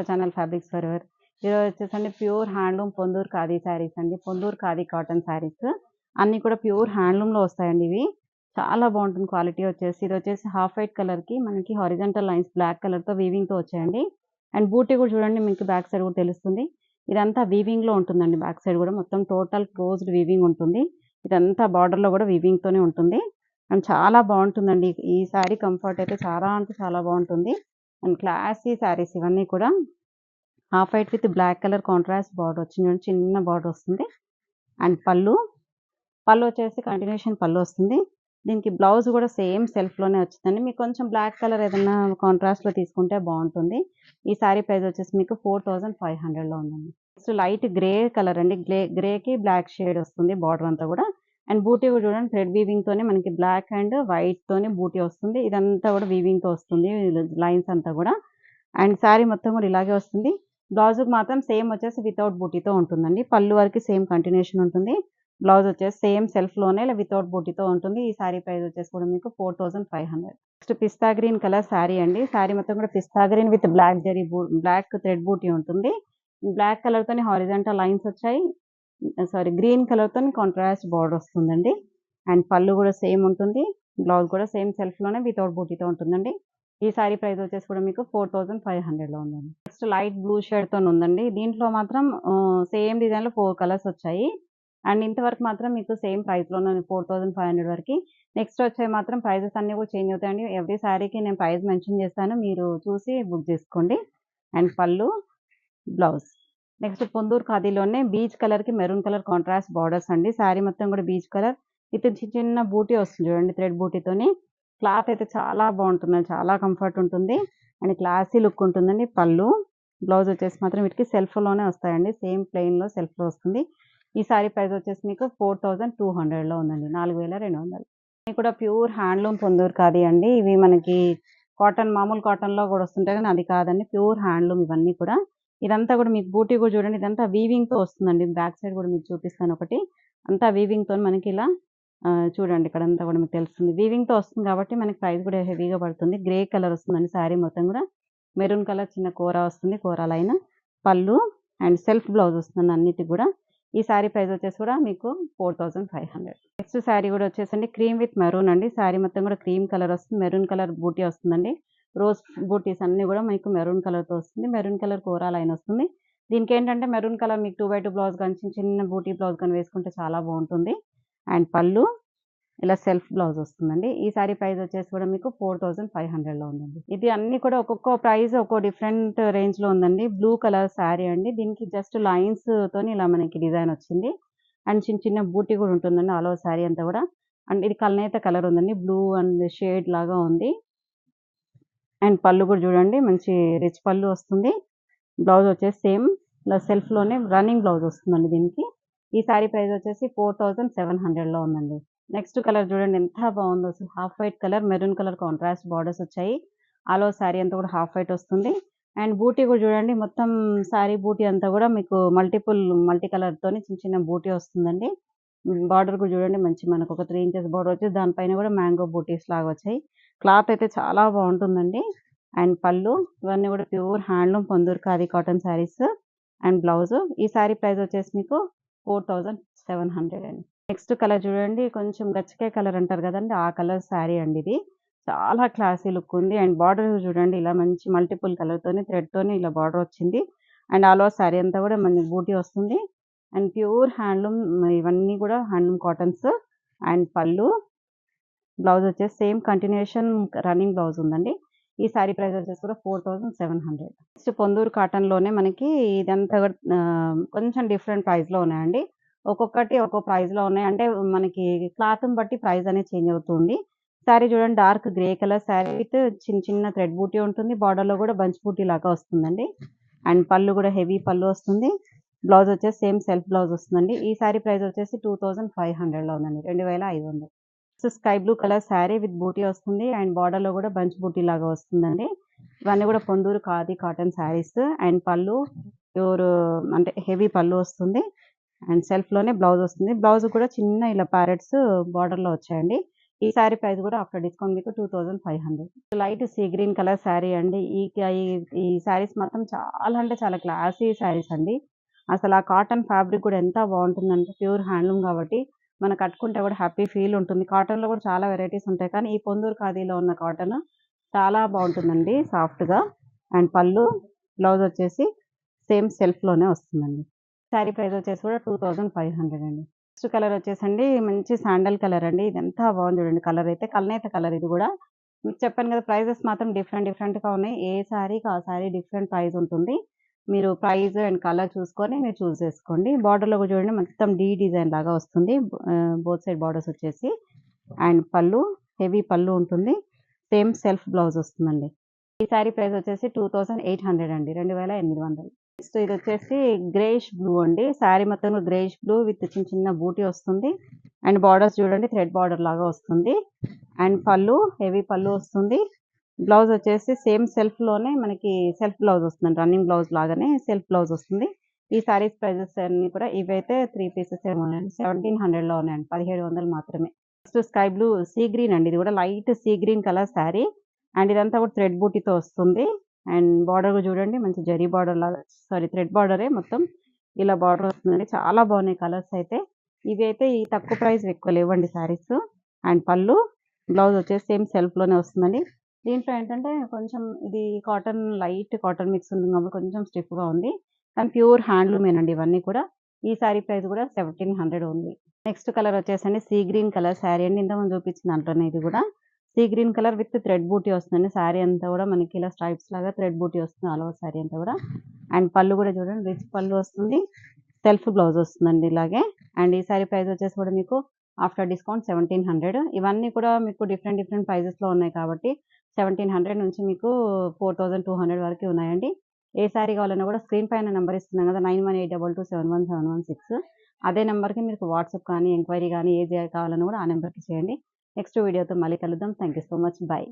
Our channel fabrics for ever. ఈరోజు వచ్చేసండి pure handloom Ponduru khadi saris అండి. పొందూరు ఖాదీ కాటన్ శారీస్ అన్నీ కూడా ప్యూర్ హ్యాండ్లూమ్‌లో వస్తాయండి ఇవి. చాలా బాగుంటుంది క్వాలిటీ వచ్చేసి. ఇది వచ్చేసి హాఫ్ వైట్ కలర్‌కి మనకి హారిజాంటల్ లైన్స్ బ్లాక్ కలర్‌తో వీవింగ్‌తో వచ్చాయండి. అండ్ బూటీ కూడా చూడండి మీకు బ్యాక్ సైడ్ కూడా తెలుస్తుంది. ఇదంతా వీవింగ్‌లో ఉంటుందండి. బ్యాక్ సైడ్ కూడా మొత్తం టోటల్ క్లోజ్డ్ వీవింగ్ ఉంటుంది. ఇదంతా బార్డర్‌లో కూడా వీవింగ్‌తోనే ఉంటుంది. అండ్ చాలా బాగుంటుందండి. ఈ శారీ కంఫర్ట్ అయితే చాలా అంటే చాలా బాగుంటుంది. అండ్ క్లాసీ శారీస్ ఇవన్నీ కూడా half white with black colour contrast border వచ్చింది. చిన్న బార్డర్ వస్తుంది. అండ్ పళ్ళు వచ్చేసి కంటిన్యూషన్ పళ్ళు వస్తుంది. దీనికి బ్లౌజ్ కూడా సేమ్ సెల్ఫ్‌లోనే వచ్చిందండి. మీకు కొంచెం బ్లాక్ కలర్ ఏదైనా కాంట్రాస్ట్‌లో తీసుకుంటే బాగుంటుంది. ఈ శారీ ప్రైస్ వచ్చేసి మీకు 4500లో ఉందండి. నెక్స్ట్ లైట్ గ్రే కలర్ అండి. గ్రేకి బ్లాక్ షేడ్ వస్తుంది బార్డర్ అంతా కూడా. అండ్ బూటీ కూడా చూడండి థ్రెడ్ వీవింగ్ తోనే మనకి బ్లాక్ అండ్ వైట్ తోని బూటీ వస్తుంది. ఇదంతా కూడా వీవింగ్ తో వస్తుంది లైన్స్ అంతా కూడా. అండ్ శారీ మొత్తం కూడా ఇలాగే వస్తుంది. బ్లౌజ్ మాత్రం సేమ్ వచ్చేసి వితౌట్ బూటీతో ఉంటుందండి. పళ్ళు వరకు సేమ్ కంటిన్యూషన్ ఉంటుంది. బ్లౌజ్ వచ్చేసి సేమ్ సెల్ఫ్ లోనే వితౌట్ బూటీతో ఉంటుంది. ఈ శారీ ప్రైస్ వచ్చేసి కూడా మీకు 4500. నెక్స్ట్ పిస్తా గ్రీన్ కలర్ శారీ అండి. శారీ మొత్తం కూడా పిస్తా గ్రీన్ విత్ బ్లాక్ థ్రెడ్ బూటీ ఉంటుంది. బ్లాక్ కలర్ తోని హారిజాంటల్ లైన్స్ వచ్చాయి. గ్రీన్ కలర్ తోని కాంట్రాస్ట్ బార్డర్ వస్తుందండి. అండ్ పళ్ళు కూడా సేమ్ ఉంటుంది. బ్లౌజ్ కూడా సేమ్ సెల్ఫ్ లోనే వితౌట్ బూటీతో ఉంటుందండి. ఈ శారీ ప్రైస్ వచ్చేసి కూడా మీకు 4500లో ఉందండి. నెక్స్ట్ లైట్ బ్లూ షేడ్ తో ఉందండి. దీంట్లో మాత్రం సేమ్ డిజైన్ లో 4 కలర్స్ వచ్చాయి. అండ్ ఇంతవరకు మాత్రం మీకు సేమ్ ప్రైస్ లోనే 4500 వరకు. నెక్స్ట్ వచ్చే మాత్రం ప్రైజెస్ అన్ని కూడా చేంజ్ అవుతాయండి. ఎవ్రీ శారీకి నేను ప్రైస్ మెన్షన్ చేస్తాను. మీరు చూసి బుక్ చేసుకోండి. అండ్ పళ్ళు, బ్లౌజ్. నెక్స్ట్ పొందూరు ఖాదీలోనే బీచ్ కలర్ కి మెరూన్ కలర్ కాంట్రాస్ట్ బార్డర్స్ అండి. శారీ మొత్తం కూడా బీచ్ కలర్ విత్ చిన్న బూటీ వస్తుంది చూడండి థ్రెడ్ బూటీతోని. క్లాత్ అయితే చాలా బాగుంటుందండి. చాలా కంఫర్ట్ ఉంటుంది. అండ్ క్లాసీ లుక్ ఉంటుందండి. పళ్ళు, బ్లౌజ్ వచ్చేసి మాత్రం వీటికి సెల్ఫ్ లోనే వస్తాయండి. సేమ్ ప్లెయిన్ లో సెల్ఫ్ లో వస్తుంది. ఈ శారీ ప్రైస్ వచ్చేసి మీకు 4200లో ఉందండి. 4200. ఇది కూడా ప్యూర్ హ్యాండ్లూమ్ పొందూరు ఖాదీ అండి. ఇవి మనకి కాటన్ మామూలు కాటన్ లో కూడా వస్తుంటాయి కానీ అది కాదండి. ప్యూర్ హ్యాండ్లూమ్ ఇవన్నీ కూడా. ఇదంతా కూడా మీకు బూటీ కూడా చూడండి. ఇదంతా వీవింగ్ తో వస్తుందండి. బ్యాక్ సైడ్ కూడా మీకు చూపిస్తాను ఒకటి. అంతా వీవింగ్ తో మనకి ఇలా చూడండి ఇక్కడంతా కూడా మీకు తెలుస్తుంది. వీవింగ్ తో వస్తుంది కాబట్టి మనకి ప్రైస్ కూడా హెవీగా పడుతుంది. గ్రే కలర్ వస్తుందండి శారీ మొత్తం కూడా. మెరూన్ కలర్ చిన్న కోరా వస్తుంది. కోరా లైన్. పళ్ళు అండ్ సెల్ఫ్ బ్లౌజ్ వస్తుంది అన్నిటికి కూడా. ఈ శారీ ప్రైస్ వచ్చేసి కూడా మీకు 4500. నెక్స్ట్ శారీ కూడా వచ్చేసండి క్రీమ్ విత్ మెరూన్ అండి. శారీ మొత్తం కూడా క్రీమ్ కలర్ వస్తుంది. మెరూన్ కలర్ బూటీ వస్తుందండి. రోజ్ బూటీస్ అన్ని కూడా మీకు మెరూన్ కలర్ తో వస్తుంది. మెరూన్ కలర్ కోరా లైన్ వస్తుంది. దీనికి ఏంటంటే మెరూన్ కలర్ మీకు 2x2 బ్లౌజ్ కానీ చిన్న బూటీ బ్లౌజ్ కానీ వేసుకుంటే చాలా బాగుంటుంది. అండ్ పళ్ళు ఇలా సెల్ఫ్ బ్లౌజ్ వస్తుందండి. ఈ శారీ ప్రైస్ వచ్చేసి కూడా మీకు 4500లో ఉందండి. ఇది అన్ని కూడా ఒక్కొక్క ప్రైస్ ఒక్కో డిఫరెంట్ రేంజ్ లో ఉందండి. బ్లూ కలర్ శారీ అండి. దీనికి జస్ట్ లైన్స్ తోని ఇలా మనకి డిజైన్ వచ్చింది. అండ్ చిన్న బూటీ కూడా ఉంటుందండి ఆల్ ఓవర్ శారీ అంతా కూడా. అండ్ ఇది కల్నేత కలర్ ఉందండి. బ్లూ అండ్ షేడ్ లాగా ఉంది. అండ్ పళ్ళు కూడా చూడండి మంచి రిచ్ పళ్ళు వస్తుంది. బ్లౌజ్ వచ్చేసి సేమ్ ఇలా సెల్ఫ్ లోనే రన్నింగ్ బ్లౌజ్ వస్తుందండి దీనికి. ఈ శారీ ప్రైస్ వచ్చేసి 4700లో ఉందండి. నెక్స్ట్ కలర్ చూడండి ఎంత బాగుందో అసలు. Half white colour maroon colour contrast borders వచ్చాయి. ఆల్ ఓవర్ శారీ అంతా కూడా హాఫ్ వైట్ వస్తుంది. అండ్ బూటీ కూడా చూడండి మొత్తం శారీ బూటీ అంతా కూడా మీకు మల్టీ కలర్ తోని చిన్న బూటీ వస్తుందండి. బార్డర్ కూడా చూడండి మంచి మనకు ఒక 3 ఇంచెస్ బార్డర్ వచ్చి దానిపైన కూడా మ్యాంగో బూటీస్ లాగా వచ్చాయి. క్లాత్ అయితే చాలా బాగుంటుందండి. అండ్ పళ్ళు ఇవన్నీ కూడా pure handloom Ponduru khadi cotton saris. And blouse. ఈ శారీ ప్రైస్ వచ్చేసి మీకు 4700 అండి. నెక్స్ట్ కలర్ చూడండి కొంచెం గచ్చకాయ కలర్ అంటారు కదండి ఆ కలర్ శారీ అండి ఇది. చాలా క్లాసీ లుక్ ఉంది. అండ్ బార్డర్ చూడండి ఇలా మంచి మల్టిపుల్ కలర్ తోని థ్రెడ్ తోని ఇలా బార్డర్ వచ్చింది. అండ్ ఆల్ ఓవర్ శారీ అంతా కూడా మనకి బూటీ వస్తుంది. అండ్ ప్యూర్ హ్యాండ్లూమ్ ఇవన్నీ కూడా హ్యాండ్లూమ్ కాటన్స్. అండ్ పళ్ళు, బ్లౌజ్ వచ్చేసి సేమ్ కంటిన్యూషన్ రన్నింగ్ బ్లౌజ్ ఉందండి. ఈ శారీ ప్రైస్ వచ్చేసి కూడా 4700. నెక్స్ట్ పొందూరు కాటన్ లోనే మనకి ఇదంతా కూడా కొంచెం డిఫరెంట్ ప్రైస్ లో ఉన్నాయండి. ఒక్కొక్కటి ఒక్కో ప్రైస్ లో ఉన్నాయి. అంటే మనకి క్లాత్ బట్టి ప్రైస్ అనేది చేంజ్ అవుతుంది. శారీ చూడండి dark grey colour sari with చిన్న థ్రెడ్ బూటీ ఉంటుంది. బార్డర్ లో కూడా బంచ్ బూటీ లాగా వస్తుందండి. అండ్ పళ్ళు కూడా హెవీ పళ్ళు వస్తుంది. బ్లౌజ్ వచ్చేసి సేమ్ సెల్ఫ్ బ్లౌజ్ వస్తుందండి. ఈ శారీ ప్రైస్ వచ్చేసి 2500లో ఉందండి. 2500. Sky blue colour sari with buti వస్తుంది. అండ్ బార్డర్ లో కూడా బంచ్ బూటీ లాగా వస్తుందండి. ఇవన్నీ కూడా పొందూరు ఖాదీ కాటన్ శారీస్. అండ్ పళ్ళు ప్యూర్ అంటే హెవీ పళ్ళు వస్తుంది. అండ్ సెల్ఫ్ లోనే బ్లౌజ్ వస్తుంది. బ్లౌజ్ కూడా చిన్న ఇలా ప్యారెట్స్ బార్డర్ లో వచ్చాయండి. ఈ శారీ ప్రైస్ కూడా ఆఫ్టర్ డిస్కౌంట్ మీకు 2500. Light sea green colour sari అండి. ఈ శారీస్ మాత్రం చాలా అంటే చాలా క్లాసీ శారీస్ అండి. అసలు ఆ కాటన్ ఫ్యాబ్రిక్ కూడా ఎంత బాగుంటుందంటే ప్యూర్ హ్యాండ్లూమ్ కాబట్టి మనం కట్టుకుంటే కూడా హ్యాపీ ఫీల్ ఉంటుంది. కాటన్లో కూడా చాలా వెరైటీస్ ఉంటాయి, కానీ ఈ పొందూరు ఖాదీలో ఉన్న కాటన్ చాలా బాగుంటుందండి సాఫ్ట్గా. అండ్ పళ్ళు, బ్లౌజ్ వచ్చేసి సేమ్ సెల్ఫ్లోనే వస్తుందండి. శారీ ప్రైస్ వచ్చేసి కూడా 2500 అండి. నెక్స్ట్ కలర్ వచ్చేసండి మంచి శాండల్ కలర్ అండి. ఇది ఎంత బాగుంది చూడండి. కలర్ అయితే కల్నేత కలర్. ఇది కూడా మీకు చెప్పాను కదా, ప్రైజెస్ మాత్రం డిఫరెంట్‌గా ఉన్నాయి. ఏ శారీకి ఆ శారీ డిఫరెంట్ ప్రైస్ ఉంటుంది. మీరు ప్రైస్ అండ్ కలర్ చూసుకొని మీరు చూస్ చేసుకోండి. బార్డర్‌లో కూడా చూడండి మొత్తం డిజైన్ లాగా వస్తుంది. బోత్ సైడ్ బార్డర్స్ వచ్చేసి. అండ్ పళ్ళు, హెవీ పళ్ళు ఉంటుంది. సేమ్ సెల్ఫ్ బ్లౌజ్ వస్తుందండి. ఈ శారీ ప్రైస్ వచ్చేసి 2800 అండి. 2800. నెక్స్ట్ ఇది వచ్చేసి గ్రేయిష్ బ్లూ అండి. శారీ మొత్తం గ్రేయిష్ బ్లూ విత్ చిన్న బూటీ వస్తుంది. అండ్ బార్డర్స్ చూడండి థ్రెడ్ బార్డర్ లాగా వస్తుంది. అండ్ పళ్ళు, హెవీ పళ్ళు వస్తుంది. బ్లౌజ్ వచ్చేసి సేమ్ సెల్ఫ్‌లోనే మనకి సెల్ఫ్ బ్లౌజ్ వస్తుందండి. రన్నింగ్ బ్లౌజ్ లాగానే సెల్ఫ్ బ్లౌజ్ వస్తుంది. ఈ శారీస్ ప్రైజెస్ అన్నీ కూడా ఇవైతే 3 పీసెస్ ఏమో ఉన్నాయండి. 1700లో ఉన్నాయండి. 1700 మాత్రమే. Next sky blue sea green అండి. ఇది కూడా light sea green colour sari. And ఇదంతా కూడా థ్రెడ్ బూటీతో వస్తుంది. అండ్ బార్డర్ కూడా చూడండి మంచి జరీ బార్డర్ లాగా, సారీ థ్రెడ్ బార్డరే మొత్తం ఇలా బార్డర్ వస్తుందండి. చాలా బాగున్నాయి కలర్స్ అయితే. ఇవి అయితే ఈ తక్కువ ప్రైస్ ఎక్కువ లేవండి శారీస్. అండ్ పళ్ళు, బ్లౌజ్ వచ్చేసి సేమ్ సెల్ఫ్‌లోనే వస్తుందండి. దీంట్లో ఏంటంటే కొంచెం ఇది కాటన్, లైట్ కాటన్ మిక్స్ ఉంటుంది కాబట్టి కొంచెం స్టిఫ్‌గా ఉంది. కానీ ప్యూర్ హ్యాండ్లూమేనండి ఇవన్నీ కూడా. ఈ శారీ ప్రైస్ కూడా 1700 ఉంది. నెక్స్ట్ కలర్ వచ్చేసండి సీ గ్రీన్ కలర్ శారీ అండి. ఇంతకుముందు చూపించిన దాంట్లోనే ఇది కూడా. Sea green colour with thread buti వస్తుందండి. శారీ అంతా కూడా మనకి ఇలా స్ట్రైప్స్ లాగా థ్రెడ్ బూటీ వస్తుంది ఆల్ ఓవర్ శారీ అంతా కూడా. అండ్ పళ్ళు కూడా చూడండి రిచ్ పళ్ళు వస్తుంది. సెల్ఫ్ బ్లౌజ్ వస్తుందండి ఇలాగే. అండ్ ఈ శారీ ప్రైస్ వచ్చేసి కూడా మీకు ఆఫ్టర్ డిస్కౌంట్ 1700. ఇవన్నీ కూడా మీకు డిఫరెంట్ ప్రైజెస్‌లో ఉన్నాయి కాబట్టి 1700 నుంచి మీకు 4200 వరకు ఉన్నాయండి. ఏ శారీ కావాలన్నా కూడా స్క్రీన్ పైన నంబర్ ఇస్తున్నాం కదా, 9182271716. అదే నంబర్‌కి మీకు వాట్సాప్ కానీ, ఎంక్వైరీ కానీ ఏది కావాలన్నా కూడా ఆ నంబర్‌కి చేయండి. నెక్స్ట్ వీడియోతో మళ్ళీ కలుద్దాం. Thank you so much. By.